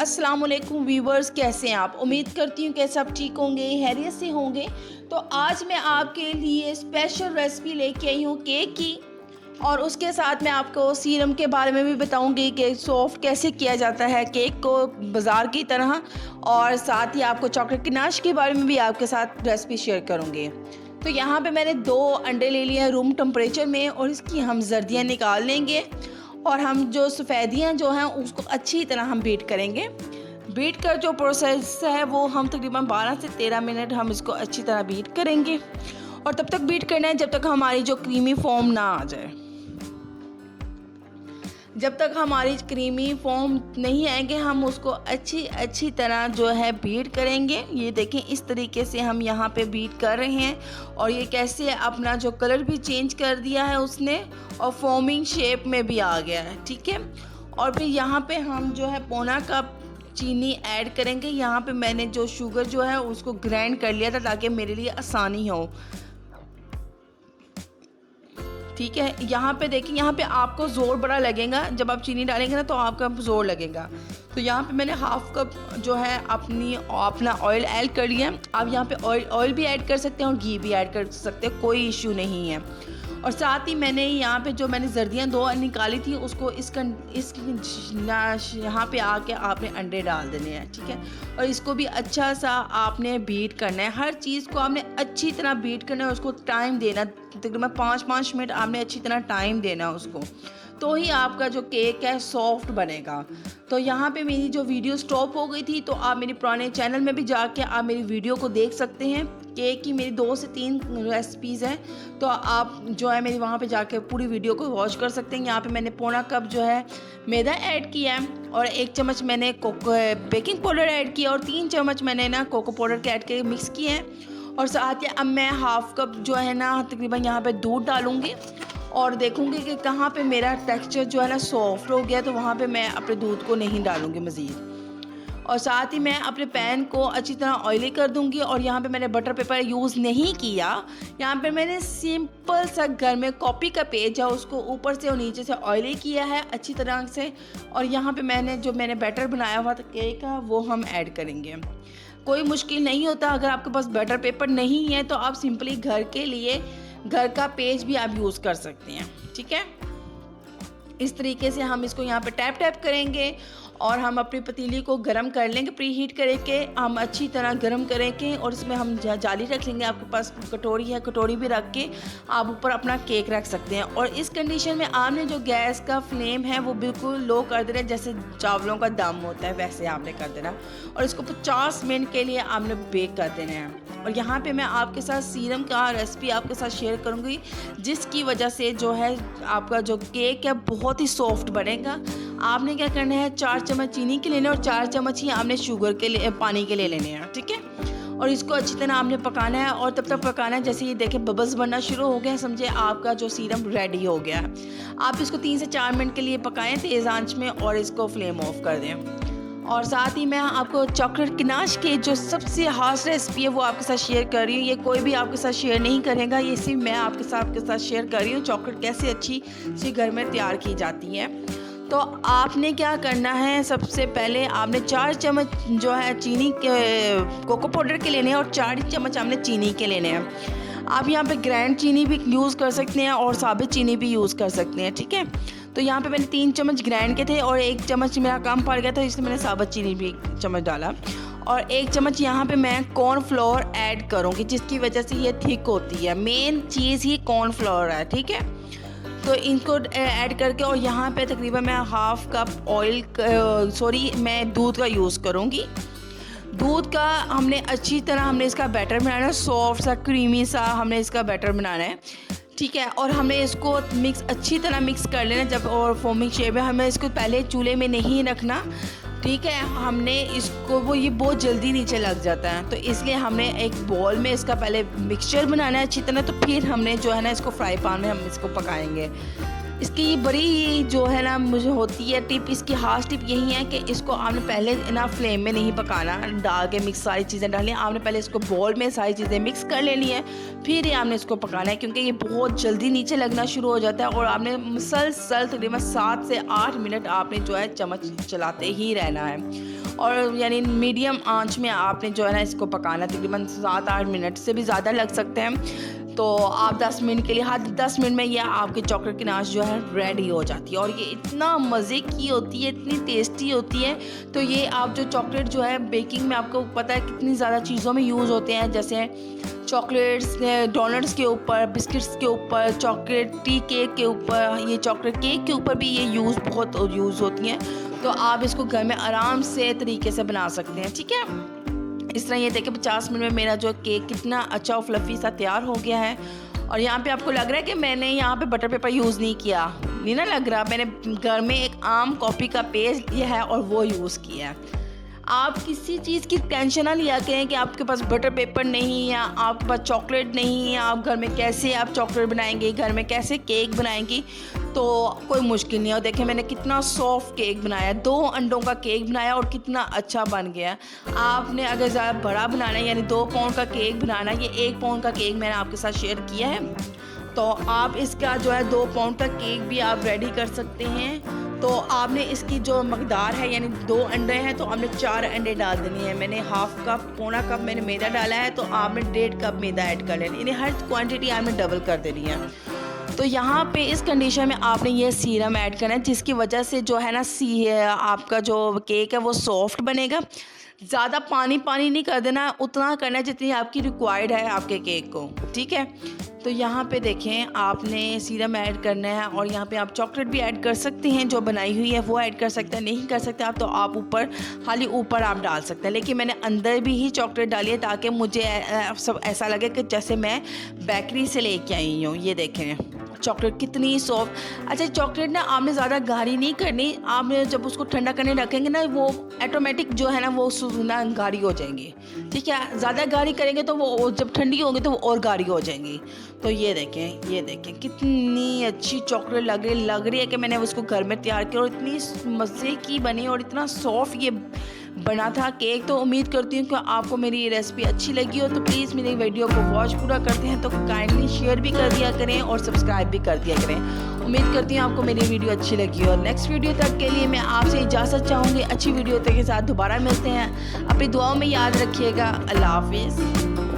अस्सलाम वालेकुम व्यूवर्स, कैसे हैं आप। उम्मीद करती हूँ कि सब ठीक होंगे, खैरियत से होंगे। तो आज मैं आपके लिए स्पेशल रेसिपी लेके आई हूँ केक की, और उसके साथ मैं आपको सीरम के बारे में भी बताऊंगी कि सॉफ्ट कैसे किया जाता है केक को बाज़ार की तरह, और साथ ही आपको चॉकलेट गनाश के बारे में भी आपके साथ रेसिपी शेयर करूँगी। तो यहाँ पे मैंने 2 अंडे ले लिए हैं रूम टेम्परेचर में, और इसकी हम जर्दियाँ निकाल लेंगे, और हम जो सफ़ेदियाँ जो हैं उसको अच्छी तरह हम बीट करेंगे। बीट कर जो प्रोसेस है वो हम तकरीबन 12 से 13 मिनट हम इसको अच्छी तरह बीट करेंगे, और तब तक बीट करना है जब तक हमारी जो क्रीमी फॉर्म ना आ जाए। जब तक हमारी क्रीमी फॉर्म नहीं आएंगे हम उसको अच्छी तरह जो है बीट करेंगे। ये देखें, इस तरीके से हम यहाँ पे बीट कर रहे हैं, और ये कैसे अपना जो कलर भी चेंज कर दिया है उसने, और फॉर्मिंग शेप में भी आ गया है। ठीक है, और फिर यहाँ पे हम जो है पौना कप चीनी ऐड करेंगे। यहाँ पे मैंने जो शुगर जो है उसको ग्राइंड कर लिया था ताकि मेरे लिए आसानी हो। ठीक है, यहाँ पे देखिए, यहाँ पे आपको ज़ोर बड़ा लगेगा जब आप चीनी डालेंगे ना, तो आपका ज़ोर लगेगा। तो यहाँ पे मैंने हाफ कप जो है अपना ऑयल ऐड कर लिया। आप यहाँ पे ऑयल भी ऐड कर सकते हैं और घी भी ऐड कर सकते हैं, कोई इश्यू नहीं है। और साथ ही मैंने यहाँ पे जो मैंने जर्दियाँ 2 निकाली थी उसको यहाँ पे आके आपने अंडे डाल देने हैं। ठीक है, और इसको भी अच्छा सा आपने बीट करना है। हर चीज़ को आपने अच्छी तरह बीट करना है, उसको टाइम देना, तकरीबन 5-5 मिनट आपने अच्छी तरह टाइम देना है उसको, तो ही आपका जो केक है सॉफ्ट बनेगा। तो यहाँ पे मेरी जो वीडियो स्टॉप हो गई थी, तो आप मेरे पुराने चैनल में भी जाके आप मेरी वीडियो को देख सकते हैं। केक की मेरी 2 से 3 रेसिपीज़ हैं, तो आप जो है मेरी वहाँ पे जाके पूरी वीडियो को वॉच कर सकते हैं। यहाँ पे मैंने पौना कप जो है मैदा ऐड किया है, और 1 चम्मच मैंने बेकिंग पाउडर ऐड किया, और 3 चम्मच मैंने ना कोको पाउडर के ऐड करके मिक्स किए हैं। और साथ ही अब मैं हाफ कप जो है ना तकरीबन यहाँ पे दूध डालूँगी, और देखूँगी कि कहाँ पे मेरा टेक्सचर जो है ना सॉफ्ट हो गया, तो वहाँ पे मैं अपने दूध को नहीं डालूँगी मज़ीद। और साथ ही मैं अपने पैन को अच्छी तरह ऑयली कर दूँगी, और यहाँ पे मैंने बटर पेपर यूज़ नहीं किया। यहाँ पे मैंने सिंपल सा घर में कॉपी का पेज है उसको ऊपर से और नीचे से ऑयली किया है अच्छी तरह से। और यहाँ पे मैंने बैटर बनाया हुआ था केक का, वो हम ऐड करेंगे। कोई मुश्किल नहीं होता, अगर आपके पास बटर पेपर नहीं है तो आप सिंपली घर का पेज भी आप यूज़ कर सकते हैं। ठीक है, इस तरीके से हम इसको यहाँ पे टैप करेंगे, और हम अपनी पतीली को गरम कर लेंगे, प्री हीट करके हम अच्छी तरह गरम करेंगे, और इसमें हम जाली रख लेंगे। आपके पास कटोरी है, कटोरी भी रख के आप ऊपर अपना केक रख सकते हैं। और इस कंडीशन में आपने जो गैस का फ्लेम है वो बिल्कुल लो कर देना, जैसे चावलों का दम होता है वैसे आपने कर देना, और इसको 50 मिनट के लिए आपने बेक कर देना है। और यहाँ पे मैं आपके साथ सीरम का रेसिपी आपके साथ शेयर करूँगी, जिसकी वजह से जो है आपका जो केक है बहुत ही सॉफ्ट बनेगा। आपने क्या करना है, 4 चम्मच चीनी के लेने, और 4 चम्मच ही आपने शुगर के लिए पानी के लिए लेने हैं। ठीक है, और इसको अच्छी तरह आपने पकाना है, और तब तक पकाना है जैसे ये देखें बबल्स बनना शुरू हो गए, समझे आपका जो सीरम रेडी हो गया है। आप इसको 3 से 4 मिनट के लिए पकाएं तेज़ आंच में, और इसको फ्लेम ऑफ कर दें। और साथ ही मैं आपको चॉकलेट गनाश की जो सबसे खास रेसिपी है वो आपके साथ शेयर कर रही हूँ। ये कोई भी आपके साथ शेयर नहीं करेगा, ये सिर्फ मैं आपके साथ शेयर कर रही हूँ चॉकलेट कैसे अच्छी सी घर में तैयार की जाती है। तो आपने क्या करना है, सबसे पहले आपने 4 चम्मच जो है चीनी के कोको पाउडर के लेने हैं, और 4 चम्मच आपने चीनी के लेने हैं। आप यहाँ पे ग्राइंड चीनी भी यूज़ कर सकते हैं और साबित चीनी भी यूज़ कर सकते हैं। ठीक है, तो यहाँ पे मैंने 3 चम्मच ग्राइंड के थे, और 1 चम्मच मेरा कम पड़ गया था, इसलिए मैंने साबित चीनी भी 1 चम्मच डाला, और 1 चम्मच यहाँ पे मैं कॉर्नफ्लोर ऐड करूँगी, जिसकी वजह से ये थिक होती है। मेन चीज़ ही कॉर्नफ्लोर है। ठीक है, तो इनको ऐड करके, और यहाँ पे तकरीबन मैं हाफ कप मैं दूध का यूज़ करूँगी। दूध का हमने अच्छी तरह इसका बैटर बनाना है, सॉफ्ट सा क्रीमी सा हमने इसका बैटर बनाना है। ठीक है, और हमें इसको अच्छी तरह मिक्स कर लेना जब, और फॉर्मिंग शेप है। हमें इसको पहले चूल्हे में नहीं रखना। ठीक है, हमने इसको ये बहुत जल्दी नीचे लग जाता है, तो इसलिए हमने एक बॉल में इसका पहले मिक्सचर बनाना है अच्छी तरह, तो फिर हमने जो है ना इसको फ्राई पैन में हम इसको पकाएंगे। इसकी ये बड़ी जो है ना मुझे होती है टिप, इसकी खास टिप यही है कि इसको आपने पहले ना फ्लेम में नहीं पकाना, डाल के मिक्स सारी चीज़ें डालनी है। आपने पहले इसको बोल में सारी चीज़ें मिक्स कर लेनी है, फिर ये आपने इसको पकाना है, क्योंकि ये बहुत जल्दी नीचे लगना शुरू हो जाता है। और आपने मुसलसल तकरीबन 7 से 8 मिनट आपने जो है चम्मच चलाते ही रहना है, और यानी मीडियम आंच में आपने जो है ना इसको पकाना। तकरीबन 7-8 मिनट से भी ज़्यादा लग सकते हैं। तो आप 10 मिनट के लिए, हाँ 10 मिनट में यह आपकी चॉकलेट की नाश जो है रेडी हो जाती है, और ये इतना मज़े की होती है, इतनी टेस्टी होती है। तो ये आप जो चॉकलेट जो है बेकिंग में आपको पता है कितनी ज़्यादा चीज़ों में यूज़ होते हैं, जैसे चॉकलेट्स, डोनट्स के ऊपर, बिस्किट्स के ऊपर, चॉकलेट टी केक के ऊपर, ये चॉकलेट केक के ऊपर भी ये बहुत यूज़ होती हैं। तो आप इसको घर में आराम से तरीके से बना सकते हैं, ठीक है। इस तरह ये देखिए 50 मिनट में मेरा जो केक कितना अच्छा और फ्लफ़ी सा तैयार हो गया है। और यहाँ पे आपको लग रहा है कि मैंने यहाँ पे बटर पेपर यूज़ नहीं किया, नहीं ना लग रहा, मैंने घर में एक आम कॉफ़ी का पेस्ट लिया है और वो यूज़ किया है। आप किसी चीज़ की टेंशन ना लिया करें कि आपके पास बटर पेपर नहीं है, आपके पास चॉकलेट नहीं है, आप घर में कैसे आप चॉकलेट बनाएंगे, घर में कैसे केक बनाएंगी, तो कोई मुश्किल नहीं है। और देखिए मैंने कितना सॉफ्ट केक बनाया, 2 अंडों का केक बनाया और कितना अच्छा बन गया। आपने अगर ज़्यादा बड़ा बनाना है, यानी 2 पाउंड का केक बनाना है, ये 1 पाउंड का केक मैंने आपके साथ शेयर किया है, तो आप इसका जो है 2 पाउंड का केक भी आप रेडी कर सकते हैं। तो आपने इसकी जो मकदार है, यानी 2 अंडे हैं तो आपने 4 अंडे डाल देनी है। मैंने हाफ कप, पौना कप मैंने मैदा डाला है, तो आपने 1.5 कप मैदा ऐड कर लेना, यानी हर क्वांटिटी आपने डबल कर देनी है। तो यहाँ पे इस कंडीशन में आपने ये सीरम ऐड करना है, जिसकी वजह से जो है ना आपका जो केक है वो सॉफ्ट बनेगा। ज़्यादा पानी नहीं कर देना, उतना करना है जितनी आपकी रिक्वायर्ड है आपके केक को, ठीक है। तो यहाँ पे देखें आपने सीरम ऐड करना है, और यहाँ पे आप चॉकलेट भी ऐड कर सकते हैं, जो बनाई हुई है वो ऐड कर सकते हैं। नहीं कर सकते आप तो आप ऊपर, खाली ऊपर आप डाल सकते हैं, लेकिन मैंने अंदर भी ही चॉकलेट डाली है ताकि मुझे सब ऐसा लगे कि जैसे मैं बेकरी से लेके आई हूँ। ये देखें चॉकलेट कितनी सॉफ्ट। अच्छा चॉकलेट ना आपने ज़्यादा गाढ़ी नहीं करनी, आपने जब उसको ठंडा करने रखेंगे ना वो ऑटोमेटिक जो है ना वो ना गाढ़ी हो जाएंगी, ठीक है। ज़्यादा गाढ़ी करेंगे तो वो जब ठंडी होंगी तो वो और गाढ़ी हो जाएंगी। तो ये देखें कितनी अच्छी चॉकलेट लग रही है कि मैंने उसको घर में तैयार किया, और इतनी मज़े की बनी और इतना सॉफ्ट ये बना था केक। तो उम्मीद करती हूँ कि आपको मेरी ये रेसिपी अच्छी लगी हो, तो प्लीज़ मेरी वीडियो को वॉच पूरा करते हैं तो काइंडली शेयर भी कर दिया करें और सब्सक्राइब भी कर दिया करें। उम्मीद करती हूँ आपको मेरी वीडियो अच्छी लगी हो। नेक्स्ट वीडियो तक के लिए मैं आपसे इजाज़त चाहूँगी। अच्छी वीडियो के साथ दोबारा मिलते हैं। अपनी दुआओं में याद रखिएगा। अल्लाह हाफिज़।